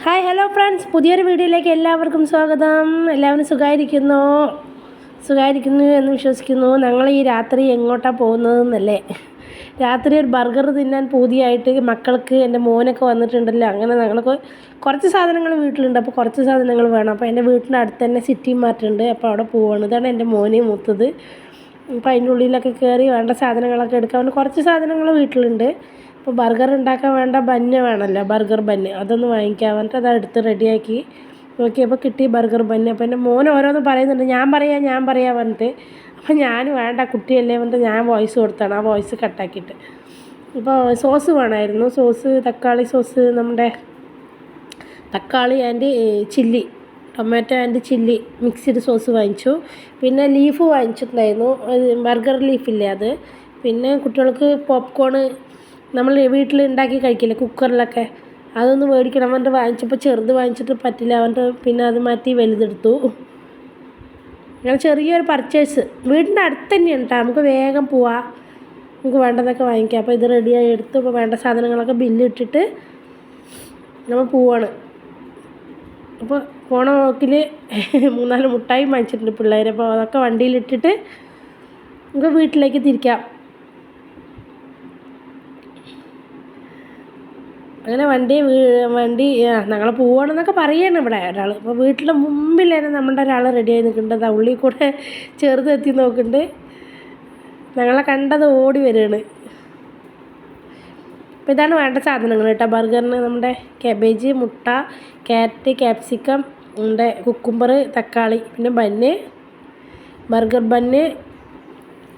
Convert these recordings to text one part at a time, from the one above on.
Hi hello friends, പുതിയൊരു വീഡിയോയിലേക്ക് എല്ലാവർക്കും സ്വാഗതം. എല്ലാവരും സുഖമായിരിക്കുന്നു എന്ന് വിശ്വസിക്കുന്നു. ഞങ്ങൾ ഈ രാത്രി എങ്ങോട്ടാണ് പോകുന്നതെന്നല്ലേ? രാത്രി ഒരു ബർഗർ തിന്നാൻ പൂതിയായിട്ട് മക്കൾക്ക്, എൻ്റെ മോനൊക്കെ വന്നിട്ടുണ്ടല്ലോ. അങ്ങനെ ഞങ്ങൾക്ക് കുറച്ച് സാധനങ്ങൾ വീട്ടിലുണ്ട്. അപ്പോൾ കുറച്ച് സാധനങ്ങൾ വേണം. അപ്പോൾ എൻ്റെ വീട്ടിൻ്റെ അടുത്ത് തന്നെ സിറ്റി മാർട്ട് ഉണ്ട്. അപ്പോൾ അവിടെ പോവുകയാണ്. ഇതാണ് എൻ്റെ മോനെ മൂത്തത്. അപ്പോൾ അതിൻ്റെ ഉള്ളിലൊക്കെ കയറി വേണ്ട സാധനങ്ങളൊക്കെ എടുക്കാൻ കുറച്ച് സാധനങ്ങൾ വീട്ടിലുണ്ട്. അപ്പോൾ ബർഗർ ഉണ്ടാക്കാൻ വേണ്ട ബന്ന് വേണമല്ലോ, ബർഗർ ബന്ന് അതൊന്ന് വാങ്ങിക്കാൻ പറഞ്ഞിട്ട് അത് എടുത്ത് റെഡിയാക്കി നോക്കിയപ്പോൾ കിട്ടി ബർഗർ ബന്ന്. അപ്പോൾ എൻ്റെ മോൻ ഓരോന്ന് പറയുന്നുണ്ട്, ഞാൻ പറയാം പറഞ്ഞിട്ട്. അപ്പോൾ ഞാൻ വേണ്ട കുട്ടിയല്ലേ പറഞ്ഞിട്ട് ഞാൻ വോയിസ് കൊടുത്താണ്, ആ വോയിസ് കട്ടാക്കിയിട്ട്. ഇപ്പോൾ സോസ് വേണമായിരുന്നു. തക്കാളി സോസ്, നമ്മുടെ തക്കാളി and chilli, tomato and chilli mixed sauce വാങ്ങിച്ചു. പിന്നെ ലീഫ് വാങ്ങിച്ചിട്ടുണ്ടായിരുന്നു, ബർഗർ ലീഫില്ലേ അത്. പിന്നെ കുട്ടികൾക്ക് പോപ്കോൺ നമ്മൾ വീട്ടിൽ ഉണ്ടാക്കി കഴിക്കില്ലേ കുക്കറിലൊക്കെ, അതൊന്ന് മേടിക്കണം പറഞ്ഞിട്ട് വാങ്ങിച്ചപ്പോൾ ചെറുത് വാങ്ങിച്ചിട്ട് പറ്റില്ല പറഞ്ഞിട്ട് പിന്നെ അത് മാറ്റി വലുതെടുത്തു. അങ്ങനെ ചെറിയൊരു പർച്ചേസ് വീടിൻ്റെ അടുത്ത് തന്നെയാണ് കേട്ടോ, നമുക്ക് വേഗം പോവാം, നമുക്ക് വേണ്ടതൊക്കെ വാങ്ങിക്കാം. അപ്പോൾ ഇത് റെഡിയായി എടുത്തു. ഇപ്പോൾ വേണ്ട സാധനങ്ങളൊക്കെ ബില്ലിട്ടിട്ട് നമ്മൾ പോവാണ്. അപ്പോൾ പോണ നോക്കിൽ 3-4 മുട്ടായി വാങ്ങിച്ചിട്ടുണ്ട് പിള്ളേർ. അപ്പോൾ അതൊക്കെ വണ്ടിയിലിട്ടിട്ട് നമുക്ക് വീട്ടിലേക്ക് തിരിക്കാം. അങ്ങനെ വണ്ടി ഞങ്ങൾ പോവുകയാണെന്നൊക്കെ പറയാണ് ഇവിടെ ഒരാൾ. അപ്പോൾ വീട്ടിൻ്റെ മുമ്പിൽ തന്നെ നമ്മുടെ ഒരാൾ റെഡിയായി നിൽക്കുന്നുണ്ട്. ഉള്ളിൽ കൂടെ ചെറുതെത്തി നോക്കുന്നുണ്ട്. ഞങ്ങളെ കണ്ടത് ഓടി വരികയാണ്. അപ്പോൾ ഇതാണ് വേണ്ട സാധനങ്ങൾ കേട്ടോ ബർഗറിന്. നമ്മുടെ കാബേജ്, മുട്ട, ക്യാരറ്റ്, ക്യാപ്സിക്കം, നമ്മുടെ കുക്കുംബർ, തക്കാളി, പിന്നെ ബന്ന്, ബർഗർ ബന്ന്.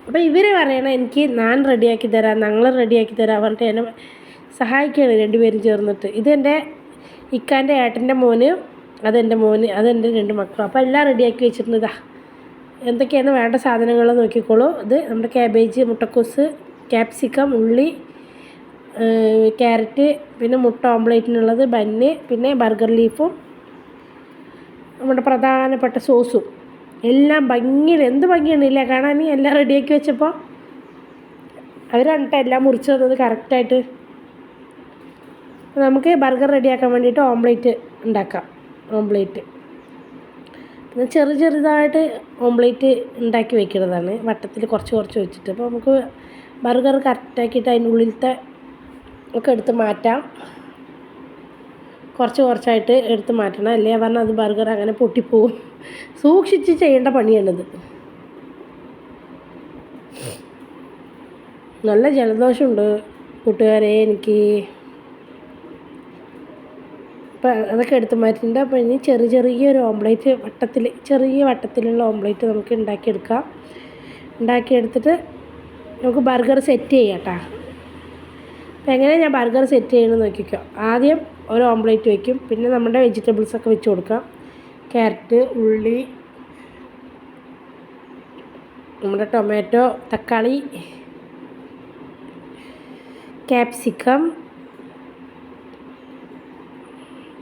അപ്പോൾ ഇവർ പറയണ എനിക്ക് ഞാൻ റെഡിയാക്കി തരാം, ഞങ്ങൾ റെഡിയാക്കി തരാം പറഞ്ഞിട്ട് എന്നെ സഹായിക്കുകയാണ് രണ്ടുപേരും ചേർന്നിട്ട്. ഇതെൻ്റെ ഇക്കാൻ്റെ ഏട്ടൻ്റെ മോന്, അതെൻ്റെ മോന്, അതെൻ്റെ 2 മക്കളും. അപ്പോൾ എല്ലാം റെഡിയാക്കി വെച്ചിട്ടുണ്ട്. ഇതാ എന്തൊക്കെയാണ് വേണ്ട സാധനങ്ങൾ നോക്കിക്കോളൂ. ഇത് നമ്മുടെ കാബേജ്, മുട്ടക്കോസ്, ക്യാപ്സിക്കം, ഉള്ളി, ക്യാരറ്റ്, പിന്നെ മുട്ട ഓംപ്ലേറ്റിനുള്ളത്, ബന്ന്, പിന്നെ ബർഗർ ലീഫും നമ്മുടെ പ്രധാനപ്പെട്ട സോസും എല്ലാം ഭംഗിയിൽ, എന്ത് ഭംഗിയാണില്ല കാണാൻ. എല്ലാം റെഡിയാക്കി വെച്ചപ്പോൾ അവരാണ് എല്ലാം മുറിച്ച് തന്നത് കറക്റ്റായിട്ട്. നമുക്ക് ബർഗർ റെഡിയാക്കാൻ വേണ്ടിയിട്ട് ഓംപ്ലേറ്റ് ഉണ്ടാക്കാം. പിന്നെ ചെറുതായിട്ട് ഓംപ്ലേറ്റ് ഉണ്ടാക്കി വെക്കുന്നതാണ്, വട്ടത്തിൽ കുറച്ച് വെച്ചിട്ട്. അപ്പോൾ നമുക്ക് ബർഗർ കറക്റ്റാക്കിയിട്ട് അതിൻ്റെ ഉള്ളിലത്തെ ഒക്കെ എടുത്ത് മാറ്റാം. കുറച്ചായിട്ട് എടുത്ത് മാറ്റണം, അല്ലേ പറഞ്ഞാൽ അത് ബർഗർ അങ്ങനെ പൊട്ടിപ്പോവും. സൂക്ഷിച്ച് ചെയ്യേണ്ട പണിയാണിത്. നല്ല ജലദോഷമുണ്ട് കൂട്ടുകാരെ എനിക്ക്. അപ്പോൾ അതൊക്കെ എടുത്ത് മാറ്റിയിട്ടുണ്ട്. അപ്പോൾ ഇനി ചെറിയൊരു ഓംപ്ലേറ്റ് ചെറിയ വട്ടത്തിലുള്ള ഓംപ്ലേറ്റ് നമുക്ക് ഉണ്ടാക്കിയെടുത്തിട്ട് നമുക്ക് ബർഗർ സെറ്റ് ചെയ്യാം കേട്ടോ. അപ്പോൾ എങ്ങനെയാണ് ഞാൻ ബർഗർ സെറ്റ് ചെയ്യണമെന്ന് നോക്കിക്കോ. ആദ്യം ഒരു ഓംപ്ലേറ്റ് വയ്ക്കും, പിന്നെ നമ്മുടെ വെജിറ്റബിൾസൊക്കെ വെച്ച് കൊടുക്കാം. ക്യാരറ്റ്, ഉള്ളി, നമ്മുടെ ടൊമാറ്റോ, തക്കാളി, ക്യാപ്സിക്കം,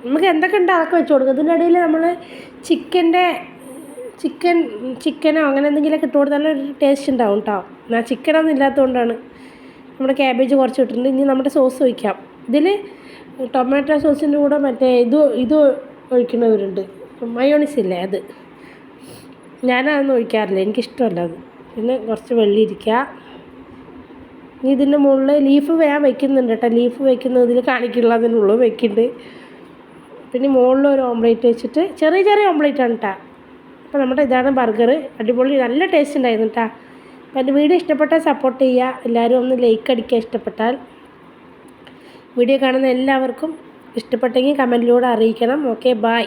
നമുക്ക് എന്തൊക്കെ ഉണ്ട് അതൊക്കെ വെച്ച് കൊടുക്കും. ഇതിൻ്റെ ഇടയിൽ നമ്മൾ ചിക്കനോ അങ്ങനെ എന്തെങ്കിലുമൊക്കെ ഇട്ട് കൊടുത്താൽ ഒരു ടേസ്റ്റ് ഉണ്ടാവും കേട്ടോ. എന്നാൽ ചിക്കനൊന്നും ഇല്ലാത്തതുകൊണ്ടാണ്. നമ്മുടെ ക്യാബേജ് കുറച്ച് ഇട്ടിട്ടുണ്ട്. ഇനി നമ്മുടെ സോസ് ഒഴിക്കാം. ഇതിൽ ടൊമാറ്റോ സോസിൻ്റെ കൂടെ മറ്റേ ഇത് ഒഴിക്കുന്നവരുണ്ട്, മയോണീസ് ഇല്ലേ, അത് ഞാനതൊന്നും ഒഴിക്കാറില്ല, എനിക്കിഷ്ടമല്ല അത്. പിന്നെ കുറച്ച് വെള്ളിരിക്കുക. ഇനി ഇതിൻ്റെ മുകളിൽ ലീഫ് ഞാൻ വയ്ക്കുന്നുണ്ട് കേട്ടോ. ലീഫ് വയ്ക്കുന്നതിൽ കാണിക്കുള്ളതിനുള്ളൂ വയ്ക്കുന്നുണ്ട്. പിന്നെ മുകളിൽ ഒരു ഓംപ്ലേറ്റ് വെച്ചിട്ട് ചെറിയ ഓംപ്ലേറ്റാണ് കേട്ടോ. അപ്പോൾ നമ്മുടെ ഇതാണ് ബർഗർ. അടിപൊളി, നല്ല ടേസ്റ്റ് ഉണ്ടായിരുന്നു കേട്ടോ. അപ്പോൾ എൻ്റെ വീഡിയോ ഇഷ്ടപ്പെട്ടാൽ സപ്പോർട്ട് ചെയ്യുക. എല്ലാവരും ഒന്ന് ലൈക്ക് അടിക്കുക ഇഷ്ടപ്പെട്ടാൽ. വീഡിയോ കാണുന്ന എല്ലാവർക്കും ഇഷ്ടപ്പെട്ടെങ്കിൽ കമൻറ്റിലൂടെ അറിയിക്കണം. Okay, by.